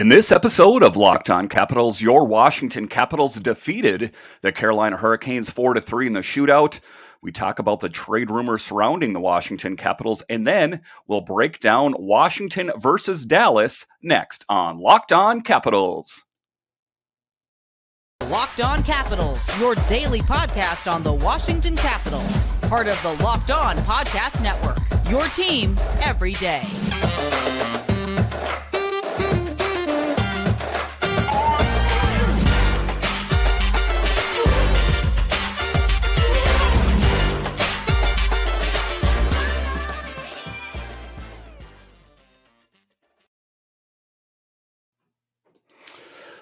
In this episode of Locked On Capitals, your Washington Capitals defeated the Carolina Hurricanes 4-3 in the shootout. We talk about the trade rumors surrounding the Washington Capitals, and then we'll break down Washington versus Dallas next on Locked On Capitals. Locked On Capitals, your daily podcast on the Washington Capitals. Part of the Locked On Podcast Network, your team every day.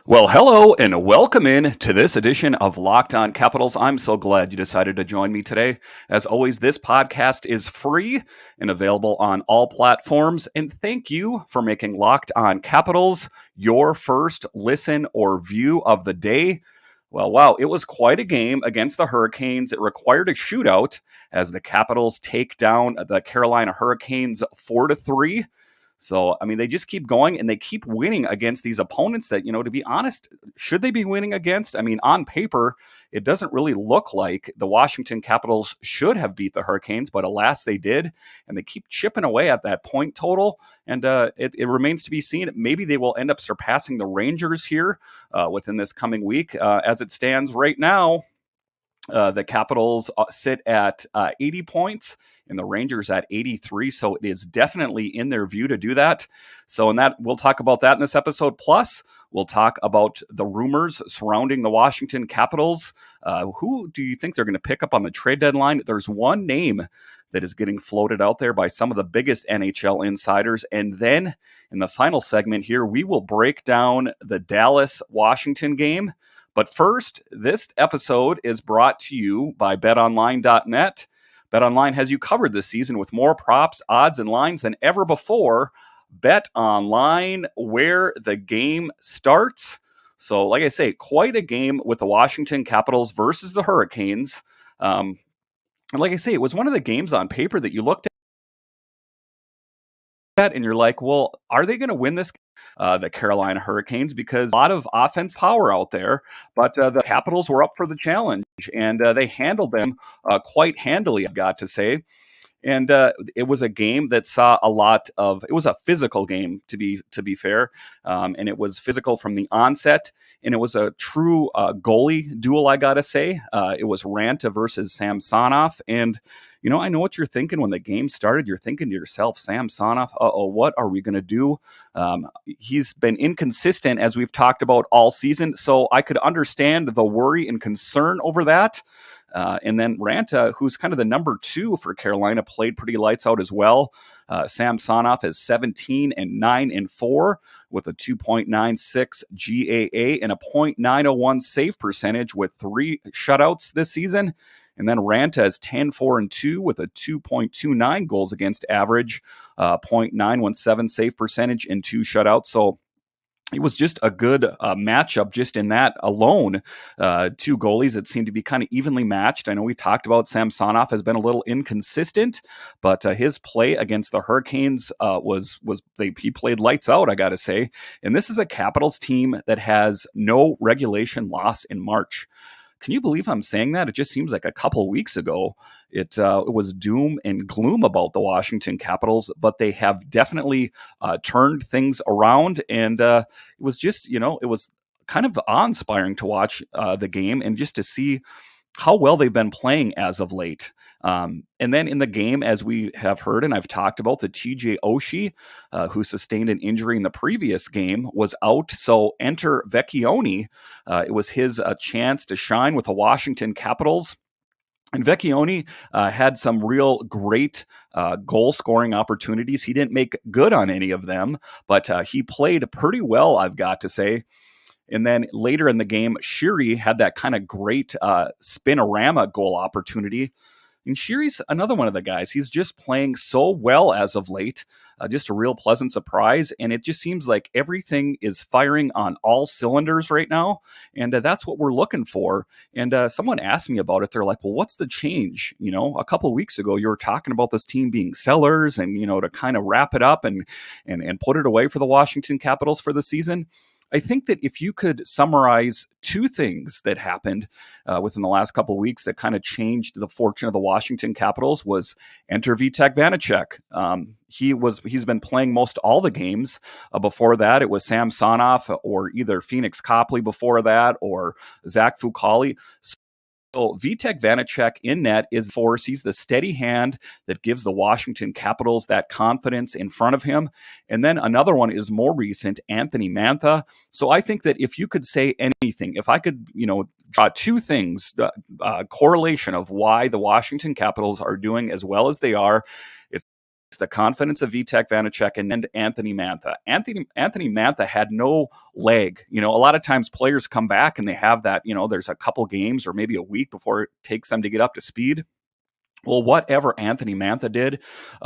Well, hello and welcome in to this edition of Locked On Capitals. I'm so glad you decided to join me today. As always, this podcast is free and available on all platforms. And thank you for making Locked On Capitals your first listen or view of the day. Well, wow, it was quite a game against the Hurricanes. It required a shootout as the Capitals take down the Carolina Hurricanes 4-3. So, I mean, they just keep going and they keep winning against these opponents that, to be honest, should they be winning against? I mean, on paper, it doesn't really look like the Washington Capitals should have beat the Hurricanes, but alas, they did. And they keep chipping away at that point total. And it remains to be seen. Maybe they will end up surpassing the Rangers here within this coming week. As it stands right now, the Capitals sit at 80 points and the Rangers at 83. So it is definitely in their view to do that. So we'll talk about that in this episode. Plus, we'll talk about the rumors surrounding the Washington Capitals. Who do you think they're going to pick up on the trade deadline? There's one name that is getting floated out there by some of the biggest NHL insiders. And then in the final segment here, we will break down the Dallas-Washington game. But first, this episode is brought to you by BetOnline.net. BetOnline has you covered this season with more props, odds, and lines than ever before. BetOnline, where the game starts. So, like I say, quite a game with the Washington Capitals versus the Hurricanes. And like I say, it was one of the games on paper that you looked at and you're like, well, are they going to win this? The Carolina Hurricanes, because a lot of offense power out there, but the Capitals were up for the challenge and they handled them quite handily, I've got to say. And it was a game that saw it was a physical game, to be fair. And it was physical from the onset. And it was a true goalie duel, I got to say. It was Raanta versus Samsonov. And, I know what you're thinking when the game started. You're thinking to yourself, Samsonov, what are we going to do? He's been inconsistent, as we've talked about all season. So I could understand the worry and concern over that. And then Raanta, who's kind of the number 2 for Carolina, played pretty lights out as well. Samsonov is 17-9-4 with a 2.96 GAA and a .901 save percentage with 3 shutouts this season. And then Raanta is 10-4-2 with a 2.29 goals against average, .917 save percentage and 2 shutouts. So it was just a good matchup just in that alone. 2 goalies that seemed to be kind of evenly matched. I know we talked about Samsonov has been a little inconsistent, but his play against the Hurricanes he played lights out, I got to say. And this is a Capitals team that has no regulation loss in March. Can you believe I'm saying that? It just seems like a couple weeks ago it was doom and gloom about the Washington Capitals, but they have definitely turned things around. And it was just, it was kind of awe-inspiring to watch the game and just to see how well they've been playing as of late. And then in the game, as we have heard, and I've talked about, the TJ Oshie, who sustained an injury in the previous game, was out. So enter Vecchione. It was his chance to shine with the Washington Capitals. And Vecchione had some real great goal-scoring opportunities. He didn't make good on any of them, but he played pretty well, I've got to say. And then later in the game, Shiri had that kind of great spinorama goal opportunity. And Sheary's another one of the guys. He's just playing so well as of late. Just a real pleasant surprise. And it just seems like everything is firing on all cylinders right now. And that's what we're looking for. And someone asked me about it. They're like, well, what's the change? A couple of weeks ago, you were talking about this team being sellers and, to kind of wrap it up and put it away for the Washington Capitals for the season. I think that if you could summarize two things that happened within the last couple of weeks that kind of changed the fortune of the Washington Capitals was enter Vitek Vanacek. He's been playing most all the games. Before that, it was Sam Sonoff or either Phoenix Copley before that or Zach Fucale. So Vitek Vanacek in net is the force. He's the steady hand that gives the Washington Capitals that confidence in front of him. And then another one is more recent, Anthony Mantha. So I think that if you could say anything, if I could, draw two things, correlation of why the Washington Capitals are doing as well as they are, it's the confidence of Vitek Vanacek and Anthony Mantha. Anthony Mantha had no leg. A lot of times players come back and they have that, there's a couple games or maybe a week before it takes them to get up to speed. Well, whatever Anthony Mantha did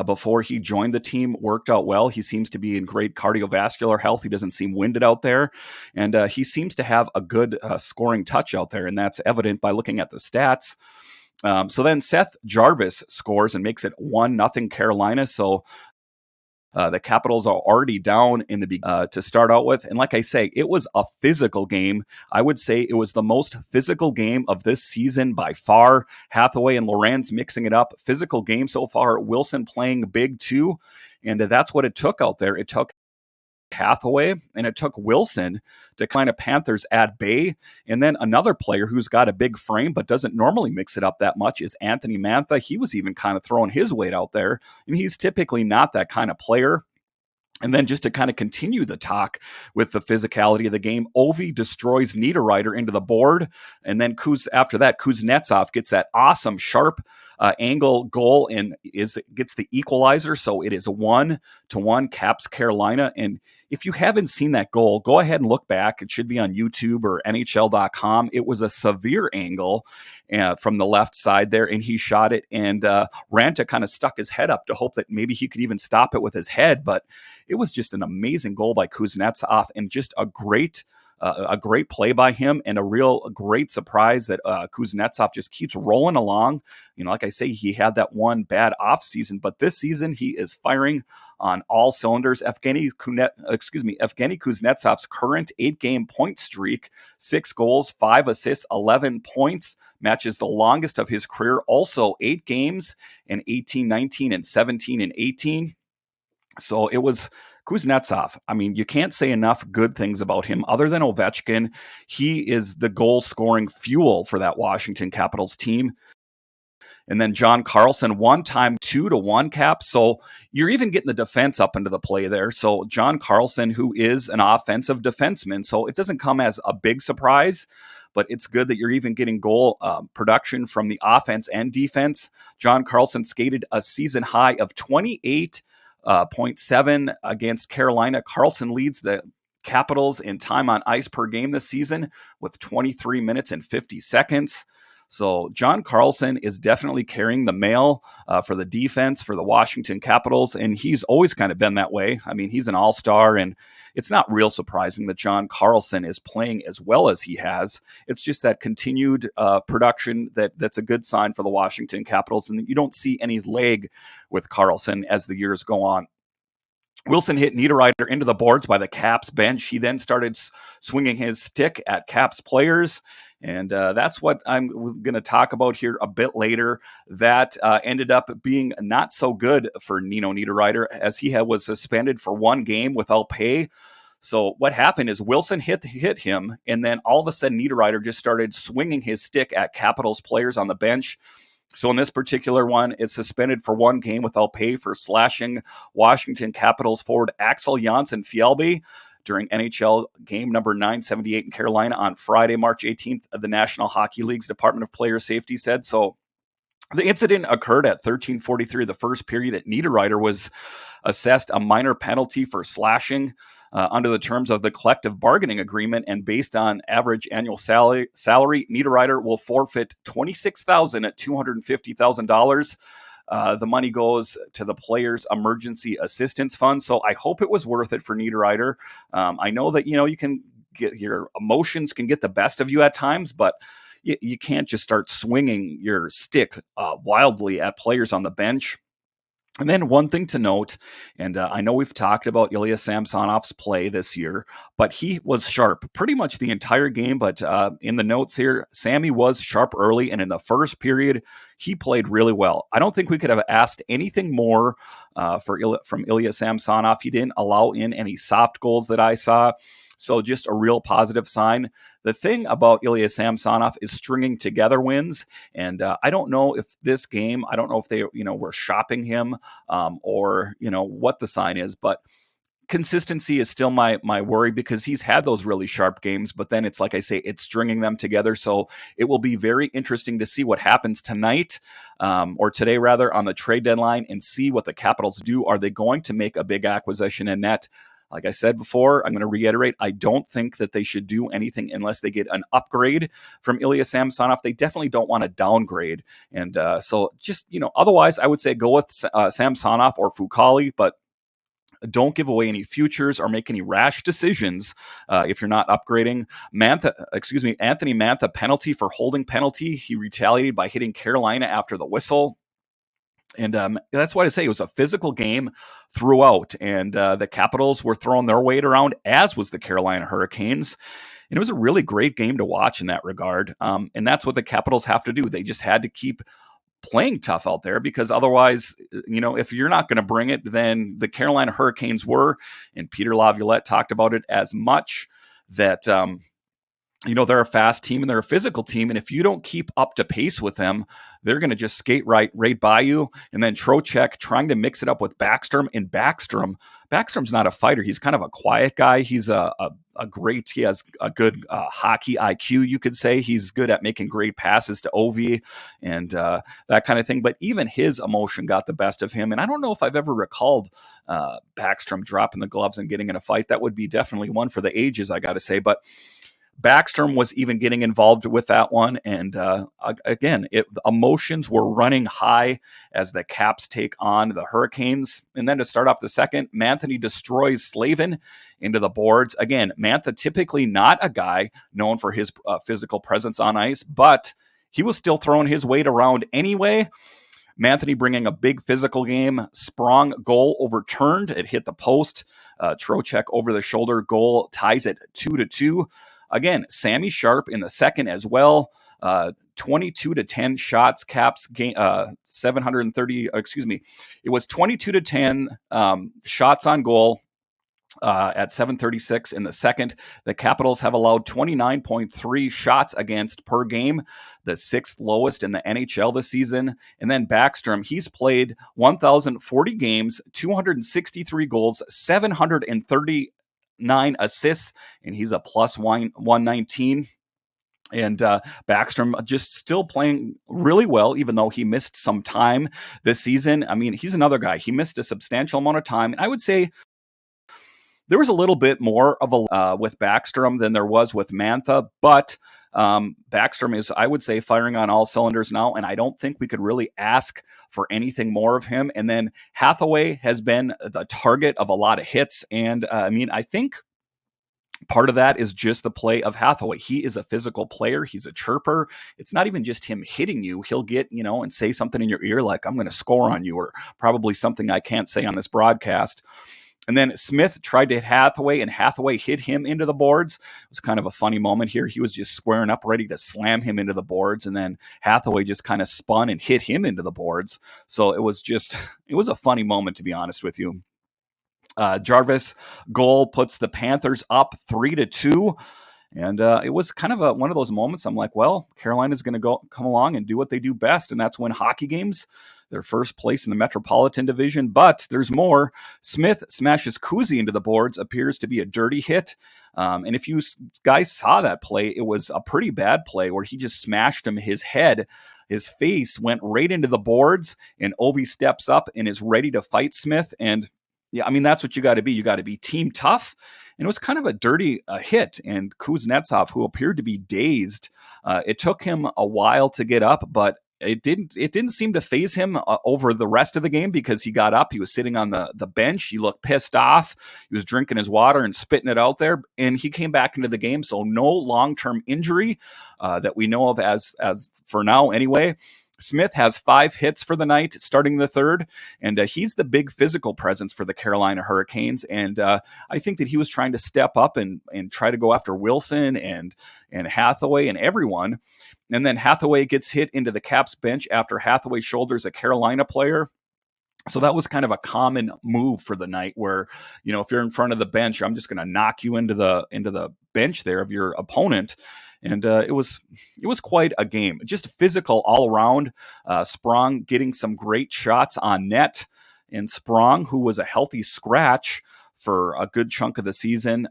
before he joined the team worked out well. He seems to be in great cardiovascular health. He doesn't seem winded out there. And he seems to have a good scoring touch out there. And that's evident by looking at the stats. So then Seth Jarvis scores and makes it 1-0 Carolina. So the Capitals are already down in the to start out with. And like I say, it was a physical game. I would say it was the most physical game of this season by far. Hathaway and Lorenz mixing it up. Physical game so far. Wilson playing big too. And that's what it took out there. It took Hathaway and it took Wilson to kind of Panthers at bay. And then another player who's got a big frame but doesn't normally mix it up that much is Anthony Mantha. He was even kind of throwing his weight out there, and he's typically not that kind of player. And then just to kind of continue the talk with the physicality of the game, Ovi destroys Niederreiter into the board. And then after that, Kuznetsov gets that awesome sharp angle goal and gets the equalizer. So it is 1-1 Caps Carolina. And if you haven't seen that goal, go ahead and look back. It should be on YouTube or NHL.com. It was a severe angle from the left side there, and he shot it. And Ranta kind of stuck his head up to hope that maybe he could even stop it with his head. But it was just an amazing goal by Kuznetsov and just a great play by him, and a real great surprise that Kuznetsov just keeps rolling along. Like I say, he had that one bad off season, but this season he is firing on all cylinders. Evgeny Kuznetsov's current 8-game point streak, 6 goals, 5 assists, 11 points, matches the longest of his career. Also 8 games in 18-19 and 17-18. So it was Kuznetsov. I mean, you can't say enough good things about him other than Ovechkin. He is the goal-scoring fuel for that Washington Capitals team. And then John Carlson, one-time 2-1 cap. So you're even getting the defense up into the play there. So John Carlson, who is an offensive defenseman, so it doesn't come as a big surprise, but it's good that you're even getting goal production from the offense and defense. John Carlson skated a season high of 28.7 against Carolina. Carlson leads the Capitals in time on ice per game this season with 23 minutes and 50 seconds. So John Carlson is definitely carrying the mail for the defense for the Washington Capitals, and he's always kind of been that way. I mean, he's an all-star, and it's not real surprising that John Carlson is playing as well as he has. It's just that continued production that's a good sign for the Washington Capitals, and you don't see any leg with Carlson as the years go on. Wilson hit Niederreiter into the boards by the Caps bench. He then started swinging his stick at Caps players, and that's what I'm going to talk about here a bit later. That ended up being not so good for Nino Niederreiter, as he was suspended for 1 game without pay. So what happened is Wilson hit him, and then all of a sudden Niederreiter just started swinging his stick at Capitals players on the bench. So in this particular one, it's suspended for 1 game without pay for slashing Washington Capitals forward Axel Janssen-Fjällby during NHL game number 978 in Carolina on Friday, March 18th, the National Hockey League's Department of Player Safety said. So the incident occurred at 13:43 of the first period. Niederreiter was assessed a minor penalty for slashing under the terms of the collective bargaining agreement, and based on average annual salary, Niederreiter will forfeit $26,000 at $250,000. The money goes to the Players Emergency Assistance Fund. So I hope it was worth it for Niederreiter. I know that, you can get your emotions can get the best of you at times, but you can't just start swinging your stick wildly at players on the bench. And then one thing to note, and I know we've talked about Ilya Samsonov's play this year, but he was sharp pretty much the entire game. But in the notes here, Sammy was sharp early, and in the first period, he played really well. I don't think we could have asked anything more from Ilya Samsonov. He didn't allow in any soft goals that I saw. So just a real positive sign. The thing about Ilya Samsonov is stringing together wins. And I don't know if this game, I don't know if they, were shopping him or, what the sign is, but consistency is still my worry, because he's had those really sharp games, but then it's like I say, it's stringing them together. So it will be very interesting to see what happens tonight or today rather on the trade deadline and see what the Capitals do. Are they going to make a big acquisition in net? Like I said before, I'm going to reiterate, I don't think that they should do anything unless they get an upgrade from Ilya Samsonov. They definitely don't want to downgrade. And so just, otherwise I would say go with Samsonov or Fucale, but don't give away any futures or make any rash decisions if you're not upgrading. Anthony Mantha penalty for holding penalty. He retaliated by hitting Carolina after the whistle. And that's why I say it was a physical game throughout. And the Capitals were throwing their weight around, as was the Carolina Hurricanes. And it was a really great game to watch in that regard. And that's what the Capitals have to do. They just had to keep playing tough out there, because otherwise, if you're not going to bring it, then the Carolina Hurricanes were. And Peter Laviolette talked about it as much that they're a fast team and they're a physical team. And if you don't keep up to pace with them, they're going to just skate right by you. And then Trocheck trying to mix it up with Backstrom. And Backstrom's not a fighter. He's kind of a quiet guy. He's he has a good hockey IQ, you could say. He's good at making great passes to Ovi and that kind of thing. But even his emotion got the best of him. And I don't know if I've ever recalled Backstrom dropping the gloves and getting in a fight. That would be definitely one for the ages, I got to say. But Backstrom was even getting involved with that one. And again, emotions were running high as the Caps take on the Hurricanes. And then to start off the second, Manthony destroys Slavin into the boards. Again, Mantha typically not a guy known for his physical presence on ice, but he was still throwing his weight around anyway. Manthony bringing a big physical game. Sprong goal overturned. It hit the post. Trocheck over the shoulder goal ties it 2-2. Again, Sammy Sharp in the second as well. 22-10 shots. Caps game 730. It was 22-10 shots on goal at 736 in the second. The Capitals have allowed 29.3 shots against per game, the sixth lowest in the NHL this season. And then Backstrom, he's played 1,040 games, 263 goals, 739 assists, and he's a plus 119. And Backstrom just still playing really well, even though he missed some time this season. I mean, he's another guy. He missed a substantial amount of time. And I would say there was a little bit more of a with Backstrom than there was with Mantha, but Backstrom is, I would say, firing on all cylinders now, and I don't think we could really ask for anything more of him. And then Hathaway has been the target of a lot of hits, and I think part of that is just the play of Hathaway. He is a physical player. He's a chirper. It's not even just him hitting you. He'll get, and say something in your ear like, I'm going to score on you, or probably something I can't say on this broadcast. And then Smith tried to hit Hathaway, and Hathaway hit him into the boards. It was kind of a funny moment here. He was just squaring up, ready to slam him into the boards, and then Hathaway just kind of spun and hit him into the boards. So it was a funny moment, to be honest with you. Jarvis goal puts the Panthers up 3-2. And it was kind of one of those moments. I'm like, well, Carolina's going to come along and do what they do best, and that's win hockey games. Their first place in the Metropolitan Division, but there's more. Smith smashes Kuzi into the boards, appears to be a dirty hit. And if you guys saw that play, it was a pretty bad play where he just smashed him. His face went right into the boards, and Ovi steps up and is ready to fight Smith. And Yeah, I mean, that's what you got to be. You got to be team tough. And it was kind of a dirty hit. And Kuznetsov, who appeared to be dazed, it took him a while to get up, but it didn't seem to phase him over the rest of the game, because he got up. He was sitting on the bench. He looked pissed off. He was drinking his water and spitting it out there, and he came back into the game. So no long-term injury that we know of as for now anyway. Smith has 5 hits for the night, starting the third, and he's the big physical presence for the Carolina Hurricanes. And I think that he was trying to step up and try to go after Wilson and Hathaway and everyone. And then Hathaway gets hit into the Caps bench after Hathaway shoulders a Carolina player. So that was kind of a common move for the night, where, if you're in front of the bench, I'm just going to knock you into the bench there of your opponent. And it was quite a game, just physical all around. Sprong getting some great shots on net, and Sprong, who was a healthy scratch for a good chunk of the season,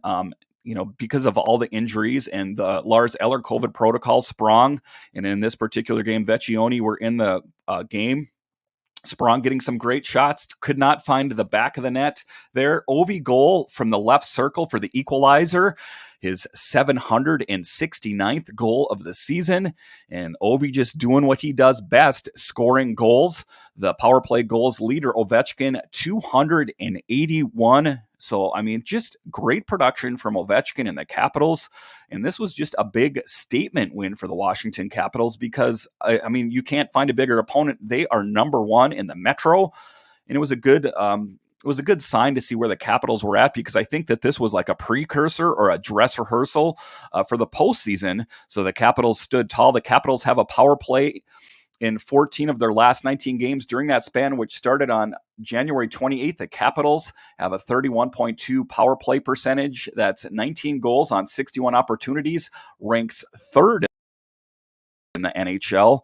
because of all the injuries and the Lars Eller COVID protocol, Sprong, and in this particular game, Vecchione were in the game. Sprong getting some great shots, could not find the back of the net there. Ovi goal from the left circle for the equalizer, his 769th goal of the season. And Ovi just doing what he does best, scoring goals. The power play goals leader, Ovechkin, 281. So, I mean, just great production from Ovechkin and the Capitals. And this was just a big statement win for the Washington Capitals, because, I mean, you can't find a bigger opponent. They are number 1 in the Metro. And it was a good sign to see where the Capitals were at, because I think that this was like a precursor or a dress rehearsal for the postseason. So the Capitals stood tall. The Capitals have a power play in 14 of their last 19 games during that span, which started on January 28th. The Capitals have a 31.2 power play percentage. That's 19 goals on 61 opportunities, ranks 3rd in the NHL.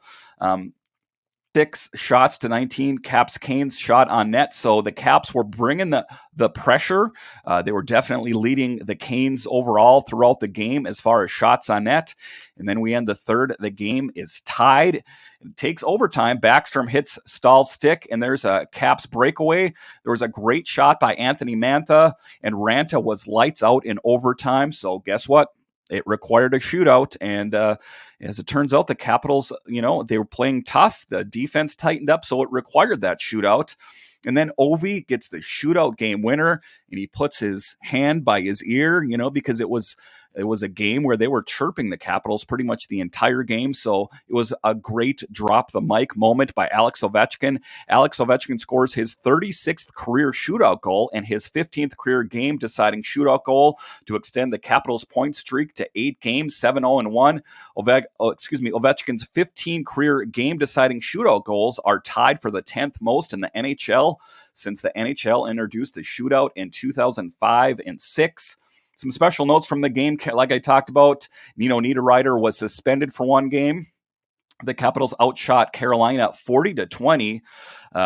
6 shots to 19 Caps Canes shot on net. So the Caps were bringing the pressure. They were definitely leading the Canes overall throughout the game as far as shots on net. And then we end the third. The game is tied. It takes overtime. Backstrom hits Stahl's stick, and there's a Caps breakaway. There was a great shot by Anthony Mantha, and Ranta was lights out in overtime. So guess what? It required a shootout, and as it turns out, the Capitals, they were playing tough. The defense tightened up, so it required that shootout. And then Ovi gets the shootout game winner, and he puts his hand by his ear, because it was a game where they were chirping the Capitals pretty much the entire game. So it was a great drop the mic moment by Alex Ovechkin. Alex Ovechkin scores his 36th career shootout goal and his 15th career game deciding shootout goal to extend the Capitals point streak to 8 games, 7-0-1. Ovechkin's 15 career game deciding shootout goals are tied for the 10th most in the NHL since the NHL introduced the shootout in 2005 and 6. Some special notes from the game, like I talked about. Nino Niederreiter was suspended for 1 game. The Capitals outshot Carolina 40-20,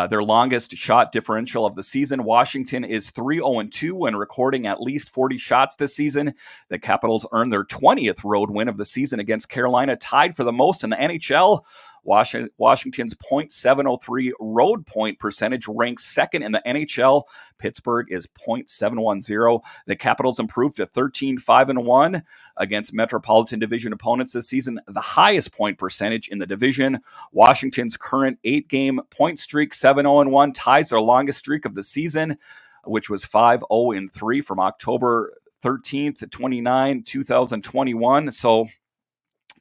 their longest shot differential of the season. Washington is 3-0-2 when recording at least 40 shots this season. The Capitals earned their 20th road win of the season against Carolina, tied for the most in the NHL. Washington's .703 road point percentage ranks 2nd in the NHL. Pittsburgh is .710. The Capitals improved to 13-5-1 against Metropolitan Division opponents this season, the highest point percentage in the division. Washington's current 8-game point streak, 7-0-1, ties their longest streak of the season, which was 5-0-3 from October 13th to 29, 2021. So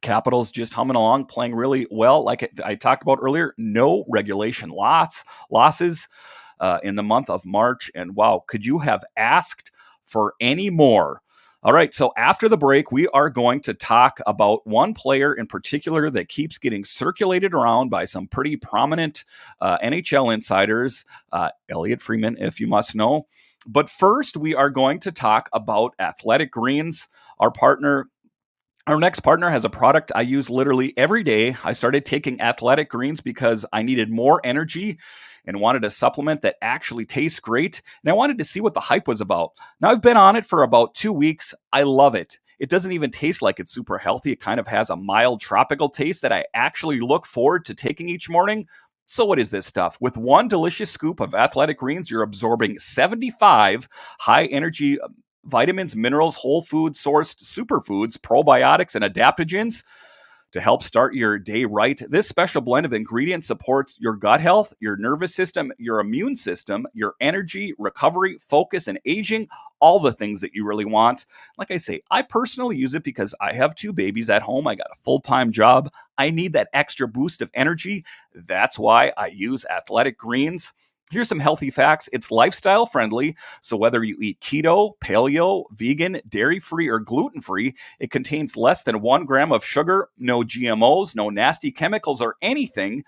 Capitals just humming along, playing really well. Like I talked about earlier, no regulation losses in the month of March. And wow, could you have asked for any more? All right, so after the break, we are going to talk about one player in particular that keeps getting circulated around by some pretty prominent NHL insiders, Elliot Freeman, if you must know. But first, we are going to talk about Athletic Greens, our partner. Our next partner has a product I use literally every day. I started taking Athletic Greens because I needed more energy and wanted a supplement that actually tastes great. And I wanted to see what the hype was about. Now I've been on it for about 2 weeks. I love it. It doesn't even taste like it's super healthy. It kind of has a mild tropical taste that I actually look forward to taking each morning. So what is this stuff? With one delicious scoop of Athletic Greens, you're absorbing 75 high-energy vitamins, minerals, whole food sourced superfoods, probiotics, and adaptogens to help start your day right. This special blend of ingredients supports your gut health, your nervous system, your immune system, your energy, recovery, focus, and aging, all the things that you really want. Like I say, I personally use it because I have 2 babies at home. I got a full-time job. I need that extra boost of energy. That's why I use Athletic Greens. Here's some healthy facts. It's lifestyle friendly. So whether you eat keto, paleo, vegan, dairy-free, or gluten-free, it contains less than 1 gram of sugar, no GMOs, no nasty chemicals or anything,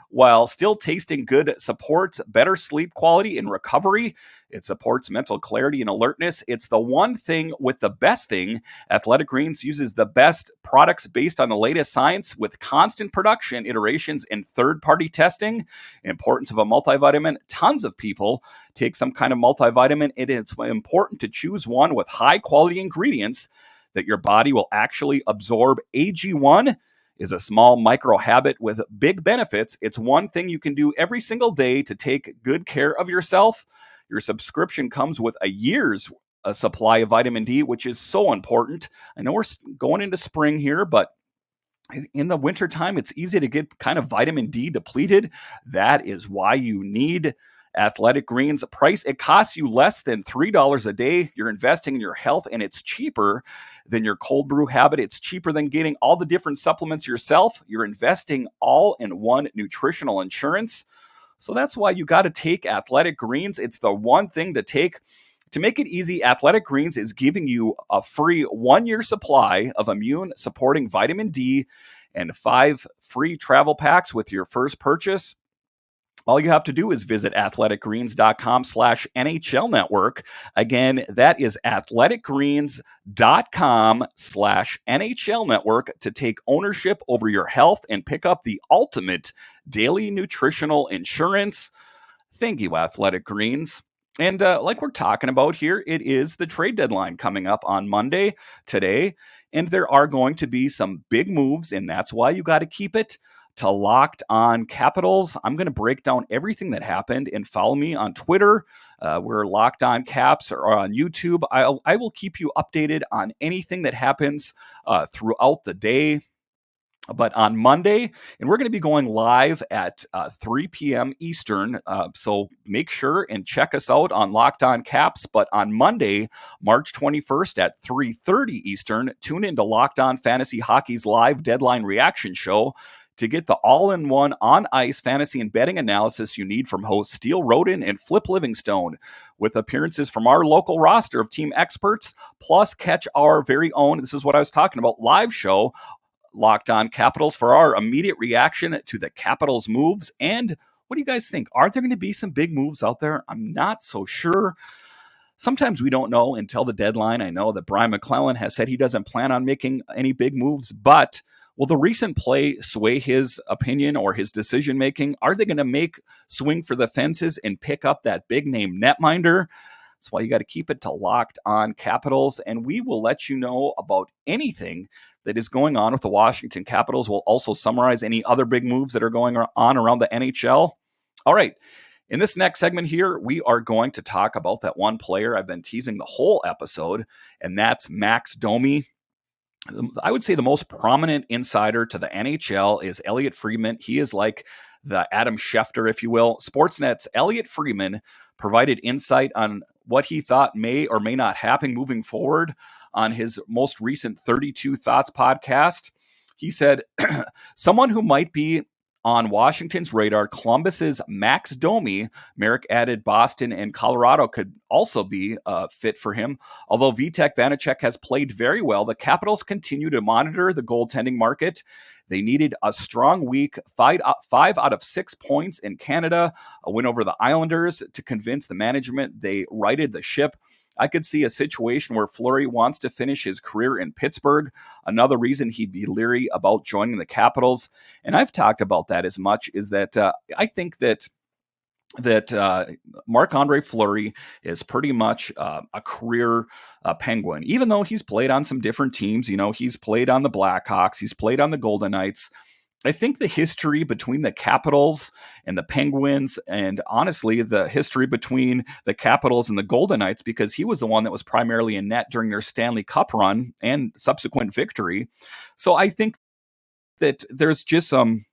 while still tasting good. Supports better sleep quality and recovery. It supports mental clarity and alertness. It's the one thing with the best thing. Athletic Greens uses the best products based on the latest science with constant production, iterations, and third-party testing. Importance of a multivitamin. Tons of people take some kind of multivitamin. It's important to choose one with high-quality ingredients that your body will actually absorb. AG1 is a small micro habit with big benefits. It's one thing you can do every single day to take good care of yourself. Your subscription comes with a year's supply of vitamin D, which is so important. I know we're going into spring here, but in the wintertime, it's easy to get kind of vitamin D depleted. That is why you need Athletic Greens. Price, it costs you less than $3 a day. You're investing in your health, and it's cheaper than your cold brew habit. It's cheaper than getting all the different supplements yourself. You're investing all in one nutritional insurance. So that's why you got to take Athletic Greens. It's the one thing to take. To make it easy, Athletic Greens is giving you a free 1-year supply of immune-supporting vitamin D and 5 free travel packs with your first purchase. All you have to do is visit athleticgreens.com/NHL Network. Again, that is athleticgreens.com/NHL Network to take ownership over your health and pick up the ultimate daily nutritional insurance. Thank you, Athletic Greens. And like we're talking about here, it is the trade deadline coming up on Monday today, and there are going to be some big moves, and that's why you got to keep it to Locked On Capitals. I'm going to break down everything that happened, and follow me on Twitter. We're Locked On Caps, or on YouTube. I will keep you updated on anything that happens throughout the day. But on Monday, and we're going to be going live at 3 p.m. Eastern, so make sure and check us out on Locked On Caps. But on Monday, March 21st at 3:30 Eastern, tune into Locked On Fantasy Hockey's live deadline reaction show to get the all-in-one on-ice fantasy and betting analysis you need from hosts Steele Roden and Flip Livingstone, with appearances from our local roster of team experts, plus catch our very own, this is what I was talking about, live show, Locked On Capitals, for our immediate reaction to the Capitals moves. And what do you guys think? Are there going to be some big moves out there? I'm not so sure. Sometimes we don't know until the deadline. I know that Brian McClellan has said he doesn't plan on making any big moves, but will the recent play sway his opinion or his decision-making? Are they going to swing for the fences and pick up that big-name netminder? That's why you got to keep it to Locked On Capitals, and we will let you know about anything that is going on with the Washington Capitals. We'll also summarize any other big moves that are going on around the NHL. All right. In this next segment here, we are going to talk about that one player I've been teasing the whole episode, and that's Max Domi. I would say the most prominent insider to the NHL is Elliotte Friedman. He is like the Adam Schefter, if you will. Sportsnet's Elliotte Friedman provided insight on what he thought may or may not happen moving forward on his most recent 32 Thoughts podcast. He said, someone who might be on Washington's radar, Columbus's Max Domi. Merrick added Boston and Colorado could also be fit for him. Although Vitek Vanacek has played very well, the Capitals continue to monitor the goaltending market. They needed a strong week, 5 out of 6 points in Canada, a win over the Islanders to convince the management they righted the ship. I could see a situation where Fleury wants to finish his career in Pittsburgh. Another reason he'd be leery about joining the Capitals, and I've talked about that as much, is that I think that Marc-Andre Fleury is pretty much a career Penguin, even though he's played on some different teams. You know, he's played on the Blackhawks, he's played on the Golden Knights. I think the history between the Capitals and the Penguins, and honestly, the history between the Capitals and the Golden Knights, because he was the one that was primarily in net during their Stanley Cup run and subsequent victory. So I think that there's just some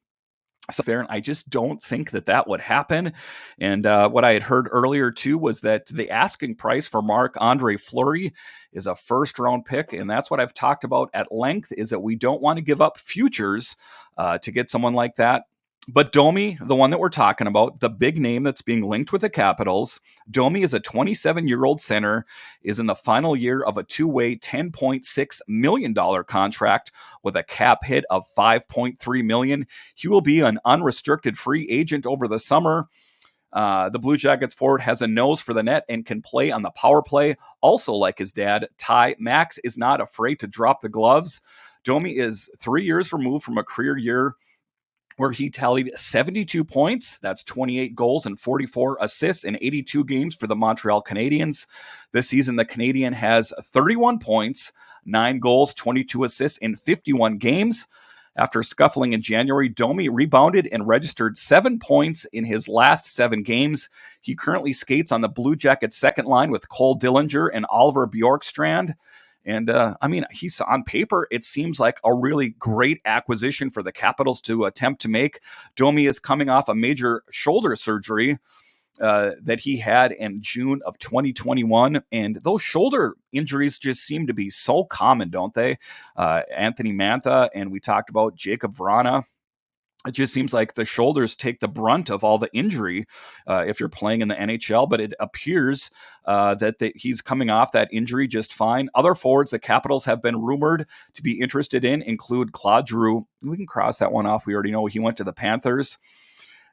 there, and I just don't think that that would happen. And what I had heard earlier too was that the asking price for Marc-Andre Fleury is a first-round pick, and that's what I've talked about at length, is that we don't want to give up futures to get someone like that. But Domi, the one that we're talking about, the big name that's being linked with the Capitals, Domi is a 27-year-old center, is in the final year of a two-way $10.6 million contract with a cap hit of $5.3 million. He will be an unrestricted free agent over the summer. The Blue Jackets forward has a nose for the net and can play on the power play. Also, like his dad, Ty, Max is not afraid to drop the gloves. Domi is 3 years removed from a career year where he tallied 72 points. That's 28 goals and 44 assists in 82 games for the Montreal Canadiens. This season, the Canadian has 31 points, 9 goals, 22 assists in 51 games. After scuffling in January, Domi rebounded and registered 7 points in his last 7 games. He currently skates on the Blue Jackets' second line with Cole Dillinger and Oliver Bjorkstrand. And he's on paper, it seems like a really great acquisition for the Capitals to attempt to make. Domi is coming off a major shoulder surgery that he had in June of 2021. And those shoulder injuries just seem to be so common, don't they? Anthony Mantha, and we talked about Jacob Vrana. It just seems like the shoulders take the brunt of all the injury if you're playing in the NHL, but it appears that he's coming off that injury just fine. Other forwards the Capitals have been rumored to be interested in include Claude Giroux. We can cross that one off. We already know he went to the Panthers.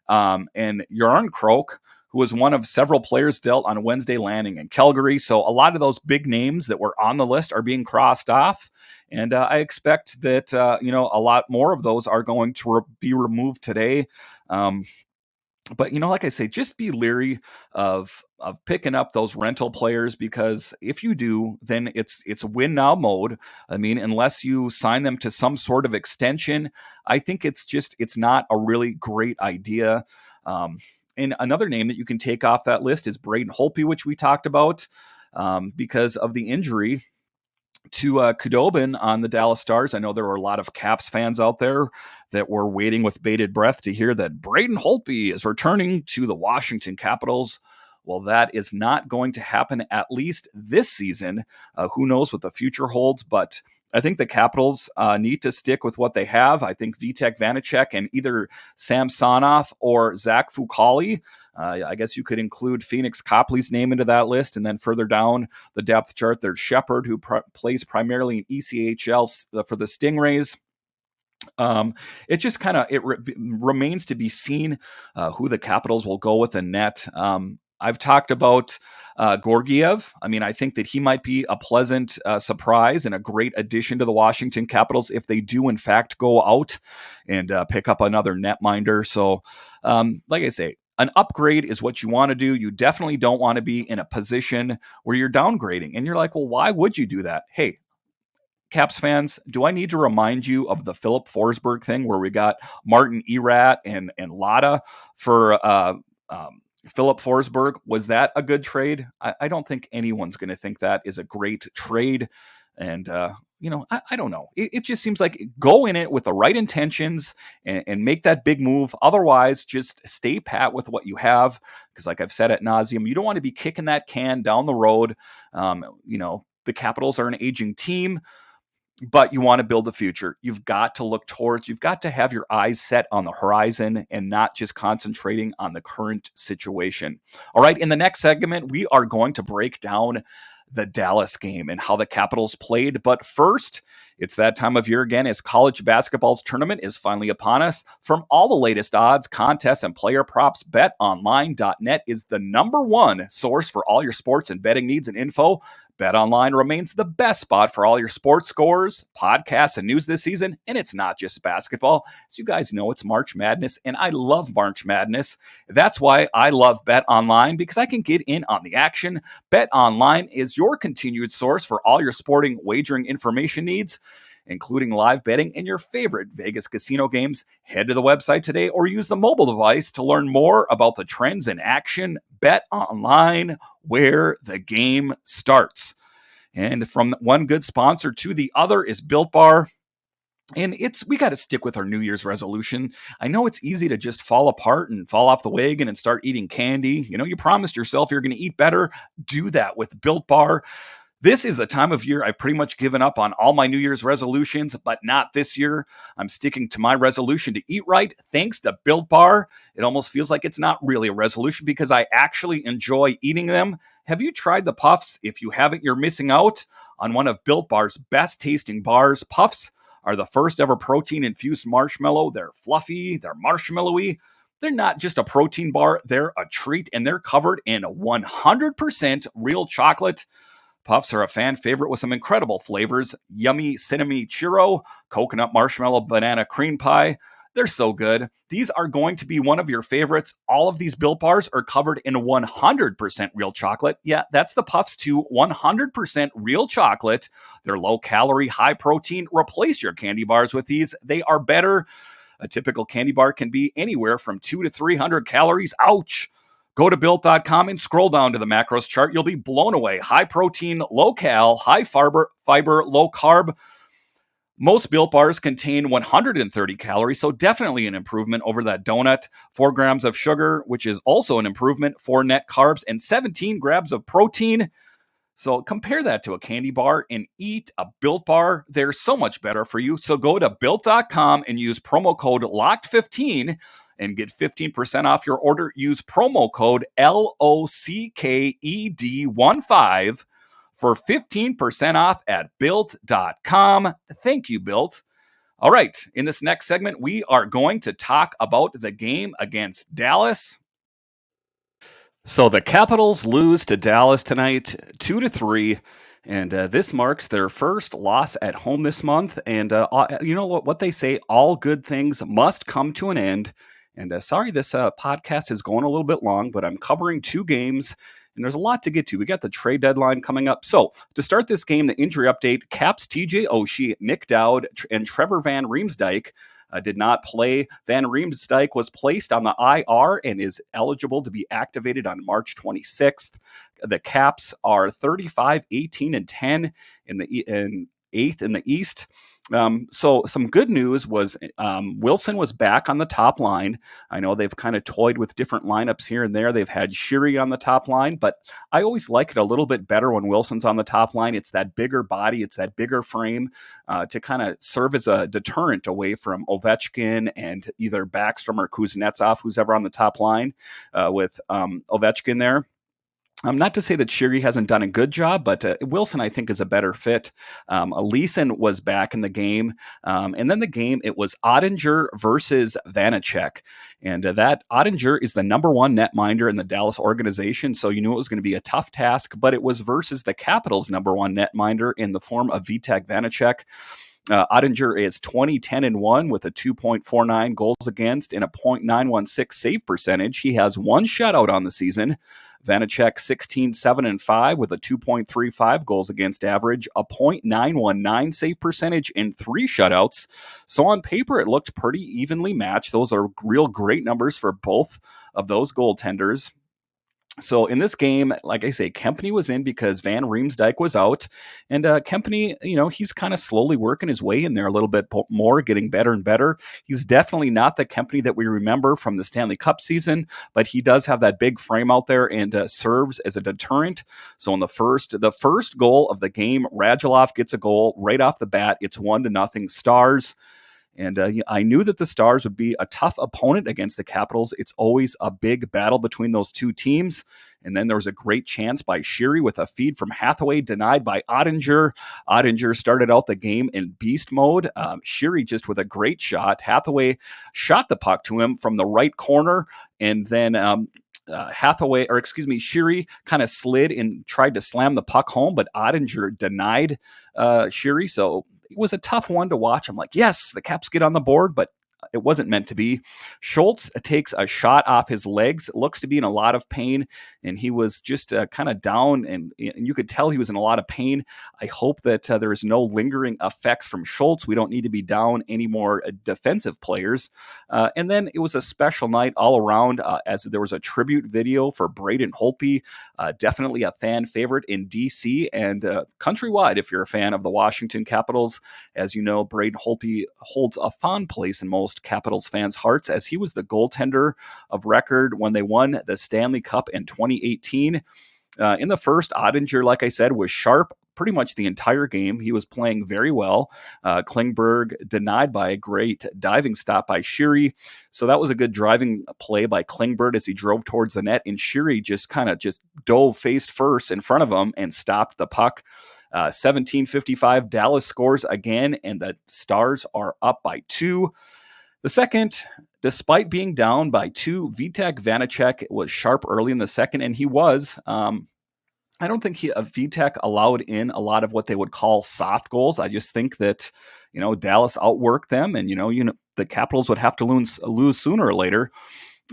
And Jarn Krok, who was one of several players dealt on Wednesday Landing in Calgary. So a lot of those big names that were on the list are being crossed off. And I expect that, a lot more of those are going to be removed today. But, like I say, just be leery of picking up those rental players, because if you do, then it's win now mode. I mean, unless you sign them to some sort of extension, I think it's not a really great idea. And another name that you can take off that list is Braden Holtby, which we talked about because of the injury to Khudobin on the Dallas Stars. I know there were a lot of Caps fans out there that were waiting with bated breath to hear that Braden Holtby is returning to the Washington Capitals. Well, that is not going to happen, at least this season. Who knows what the future holds, but I think the Capitals need to stick with what they have. I think Vitek Vanacek and either Sam Sonoff or Zach Fucale. I guess you could include Phoenix Copley's name into that list. And then further down the depth chart, there's Shepard, who plays primarily in ECHL for the Stingrays. It just remains to be seen who the Capitals will go with in net. I've talked about Georgiev. I mean, I think that he might be a pleasant surprise and a great addition to the Washington Capitals if they do, in fact, go out and pick up another netminder. So, like I say, an upgrade is what you want to do. You definitely don't want to be in a position where you're downgrading. And you're like, well, why would you do that? Hey, Caps fans, do I need to remind you of the Philip Forsberg thing where we got Martin Erat and Lada for Philip Forsberg? Was that a good trade? I don't think anyone's going to think that is a great trade. And, I don't know. It just seems like go in it with the right intentions and make that big move. Otherwise, just stay pat with what you have. Because like I've said ad nauseum, you don't want to be kicking that can down the road. The Capitals are an aging team, but you want to build the future. You've got to look towards, you've got to have your eyes set on the horizon and not just concentrating on the current situation. All right, in the next segment, we are going to break down the Dallas game and how the Capitals played. But first, it's that time of year again as college basketball's tournament is finally upon us. From all the latest odds, contests, and player props, BetOnline.net is the #1 source for all your sports and betting needs and info. BetOnline remains the best spot for all your sports scores, podcasts, and news this season. And it's not just basketball. As you guys know, it's March Madness, and I love March Madness. That's why I love BetOnline, because I can get in on the action. BetOnline is your continued source for all your sporting wagering information needs. including live betting and your favorite Vegas casino games. Head to the website today or use the mobile device to learn more about the trends in action. Bet online, where the game starts. And from one good sponsor to the other is Built Bar. And we got to stick with our New Year's resolution. I know it's easy to just fall apart and fall off the wagon and start eating candy. You promised yourself you're going to eat better. Do that with Built Bar. This is the time of year I've pretty much given up on all my New Year's resolutions, but not this year. I'm sticking to my resolution to eat right thanks to Built Bar. It almost feels like it's not really a resolution because I actually enjoy eating them. Have you tried the Puffs? If you haven't, you're missing out on one of Built Bar's best tasting bars. Puffs are the first ever protein-infused marshmallow. They're fluffy, they're marshmallowy. They're not just a protein bar, they're a treat, and they're covered in 100% real chocolate. Puffs are a fan favorite with some incredible flavors. Yummy cinnamon churro, coconut marshmallow, banana cream pie. They're so good. These are going to be one of your favorites. All of these Built Bars are covered in 100% real chocolate. Yeah, that's the Puffs too. 100% real chocolate. They're low calorie, high protein. Replace your candy bars with these. They are better. A typical candy bar can be anywhere from 200 to 300 calories. Ouch. Go to Built.com and scroll down to the macros chart. You'll be blown away. High protein, low cal, high fiber, low carb. Most Built Bars contain 130 calories, so definitely an improvement over that donut. 4 grams of sugar, which is also an improvement. 4 net carbs and 17 grams of protein. So compare that to a candy bar and eat a Built Bar. They're so much better for you. So go to Built.com and use promo code LOCKED15 and get 15% off your order. Use promo code LOCKED15 for 15% off at Built.com. Thank you, Built. All right, in this next segment, we are going to talk about the game against Dallas. So the Capitals lose to Dallas tonight, 2-3, and this marks their first loss at home this month. And you know what they say, all good things must come to an end. And sorry, this podcast is going a little bit long, but I'm covering 2 games. And there's a lot to get to. We got the trade deadline coming up. So to start this game, the injury update, Caps TJ Oshie, Nick Dowd, and Trevor Van Riemsdyk did not play. Van Riemsdyk was placed on the IR and is eligible to be activated on March 26th. The Caps are 35, 18, and 10 in 8th in the East. So some good news was Wilson was back on the top line. I know they've kind of toyed with different lineups here and there. They've had Sheary on the top line, but I always like it a little bit better when Wilson's on the top line. It's that bigger body, it's that bigger frame to kind of serve as a deterrent away from Ovechkin and either Backstrom or Kuznetsov, who's ever on the top line with Ovechkin there. Not to say that Sheary hasn't done a good job, but Wilson, I think, is a better fit. Leeson was back in the game. And then the game, it was Ottinger versus Vanacek. And that Ottinger is the number 1 netminder in the Dallas organization, so you knew it was going to be a tough task, but it was versus the Capitals' number 1 netminder in the form of Vitek Vanacek. Ottinger is 20-10-1 with a 2.49 goals against and a .916 save percentage. He has 1 shutout on the season. Vanacek 16-7-5 with a 2.35 goals against average, a .919 save percentage, and 3 shutouts. So on paper, it looked pretty evenly matched. Those are real great numbers for both of those goaltenders. So in this game, like I say, Kempny was in because Van Riemsdyk was out. And Kempny, he's kind of slowly working his way in there a little bit more, getting better and better. He's definitely not the Kempny that we remember from the Stanley Cup season, but he does have that big frame out there and serves as a deterrent. So in the first goal of the game, Radulov gets a goal right off the bat. It's 1-0 Stars. And I knew that the Stars would be a tough opponent against the Capitals. It's always a big battle between those two teams. And then there was a great chance by Sheary with a feed from Hathaway, denied by Ottinger. Ottinger started out the game in beast mode. Sheary just with a great shot. Hathaway shot the puck to him from the right corner. And then Sheary kind of slid and tried to slam the puck home, but Ottinger denied Sheary. So it was a tough one to watch. I'm like, yes, the Caps get on the board, but it wasn't meant to be. Schultz takes a shot off his legs, looks to be in a lot of pain, and he was just kind of down, and you could tell he was in a lot of pain. I hope that there is no lingering effects from Schultz. We don't need to be down any more defensive players. And then it was a special night all around, as there was a tribute video for Braden Holtby, definitely a fan favorite in DC and countrywide if you're a fan of the Washington Capitals. As you know, Braden Holtby holds a fond place in most Capitals fans' hearts, as he was the goaltender of record when they won the Stanley Cup in 2018. In the first, Ottinger, like I said, was sharp pretty much the entire game. He was playing very well. Klingberg denied by a great diving stop by Sheary. So that was a good driving play by Klingberg as he drove towards the net, and Sheary just dove face first in front of him and stopped the puck. 17:55, Dallas scores again, and the Stars are up by 2. The second, despite being down by 2, Vitek Vanacek was sharp early in the second, and he was. I don't think Vitek allowed in a lot of what they would call soft goals. I just think that, Dallas outworked them, and, the Capitals would have to lose sooner or later.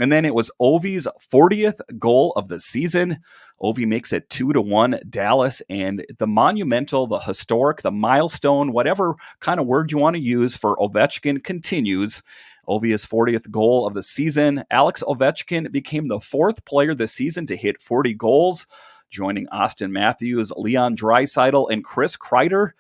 And then it was Ovi's 40th goal of the season. Ovi makes it 2-1 Dallas, and the monumental, the historic, the milestone, whatever kind of word you want to use for Ovechkin continues. Ovi's 40th goal of the season. Alex Ovechkin became the 4th player this season to hit 40 goals, joining Austin Matthews, Leon Draisaitl, and Chris Kreider.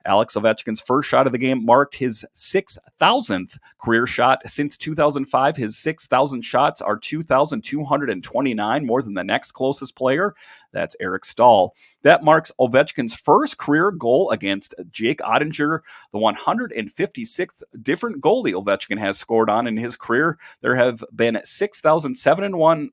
Alex Ovechkin's first shot of the game marked his 6,000th career shot since 2005. His 6,000 shots are 2,229, more than the next closest player. That's Eric Stahl. That marks Ovechkin's first career goal against Jake Ottinger, the 156th different goalie Ovechkin has scored on in his career. There have been 701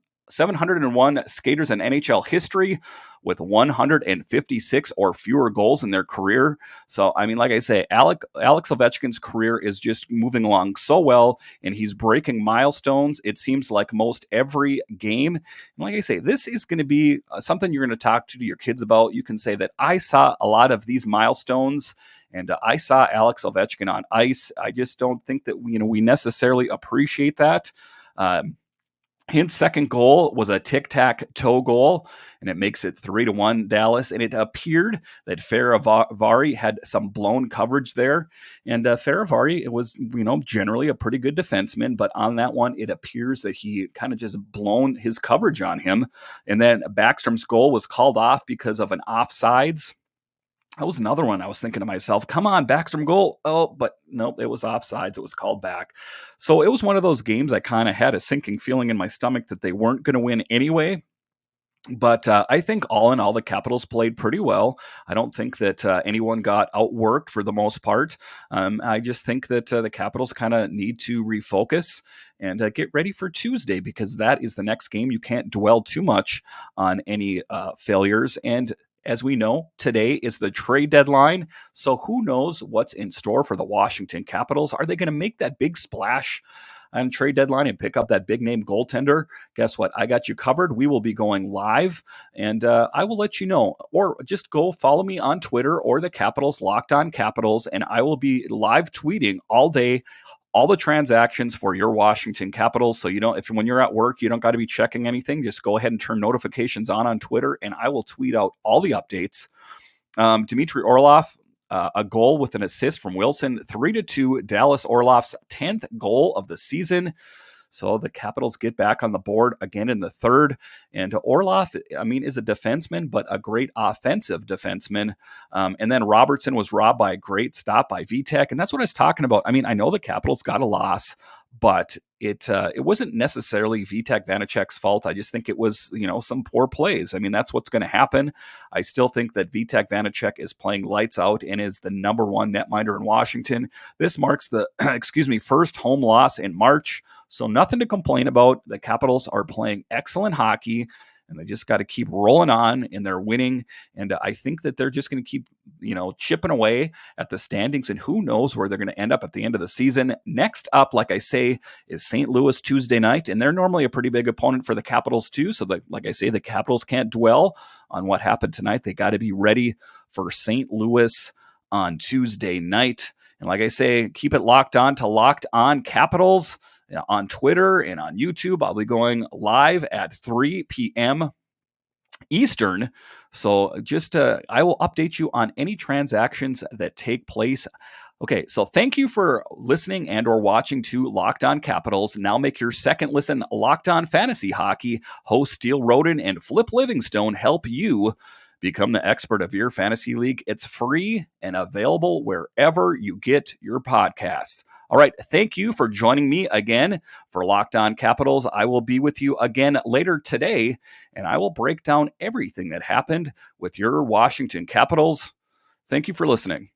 skaters in NHL history with 156 or fewer goals in their career. So, like I say, Alex Ovechkin's career is just moving along so well, and he's breaking milestones, it seems like, most every game. And like I say, this is going to be something you're going to talk to your kids about. You can say that I saw a lot of these milestones, and I saw Alex Ovechkin on ice. I just don't think that we necessarily appreciate that. Hint's second goal was a tic-tac-toe goal, and it makes it 3-1 Dallas. And it appeared that Faravari had some blown coverage there. And Faravari was, generally a pretty good defenseman, but on that one, it appears that he kind of just blown his coverage on him. And then Backstrom's goal was called off because of an offsides. That was another one. I was thinking to myself, come on, Backstrom goal. Oh, but nope, it was offsides. It was called back. So it was one of those games I kind of had a sinking feeling in my stomach that they weren't going to win anyway. But I think all in all, the Capitals played pretty well. I don't think that anyone got outworked for the most part. I just think that the Capitals kind of need to refocus and get ready for Tuesday, because that is the next game. You can't dwell too much on any failures. And as we know, today is the trade deadline, so who knows what's in store for the Washington Capitals? Are they going to make that big splash on trade deadline and pick up that big-name goaltender? Guess what? I got you covered. We will be going live, and I will let you know. Or just go follow me on Twitter or the Capitals, Locked On Capitals, and I will be live tweeting all day all the transactions for your Washington Capitals. So when you're at work, you don't got to be checking anything. Just go ahead and turn notifications on Twitter, and I will tweet out all the updates. Dmitry Orlov, a goal with an assist from Wilson, 3-2, Dallas. Orlov's 10th goal of the season. So the Capitals get back on the board again in the third. And Orlov, is a defenseman, but a great offensive defenseman. And then Robertson was robbed by a great stop by Vitek. And that's what I was talking about. I know the Capitals got a loss, but it wasn't necessarily Vitek Vanacek's fault. I just think it was, some poor plays. That's what's going to happen. I still think that Vitek Vanacek is playing lights out and is the number one netminder in Washington. This marks the, first home loss in March. So nothing to complain about. The Capitals are playing excellent hockey, and they just got to keep rolling on, and they're winning. And I think that they're just going to keep, chipping away at the standings, and who knows where they're going to end up at the end of the season. Next up, like I say, is St. Louis Tuesday night, and they're normally a pretty big opponent for the Capitals too. So like I say, the Capitals can't dwell on what happened tonight. They got to be ready for St. Louis on Tuesday night. And like I say, keep it locked on to Locked On Capitals on Twitter and on YouTube. I'll be going live at 3 p.m. Eastern. So just I will update you on any transactions that take place. Okay, so thank you for listening and or watching to Locked On Capitals. Now make your second listen Locked On Fantasy Hockey. Host Steele Roden and Flip Livingstone help you become the expert of your fantasy league. It's free and available wherever you get your podcasts. All right, thank you for joining me again for Locked On Capitals. I will be with you again later today, and I will break down everything that happened with your Washington Capitals. Thank you for listening.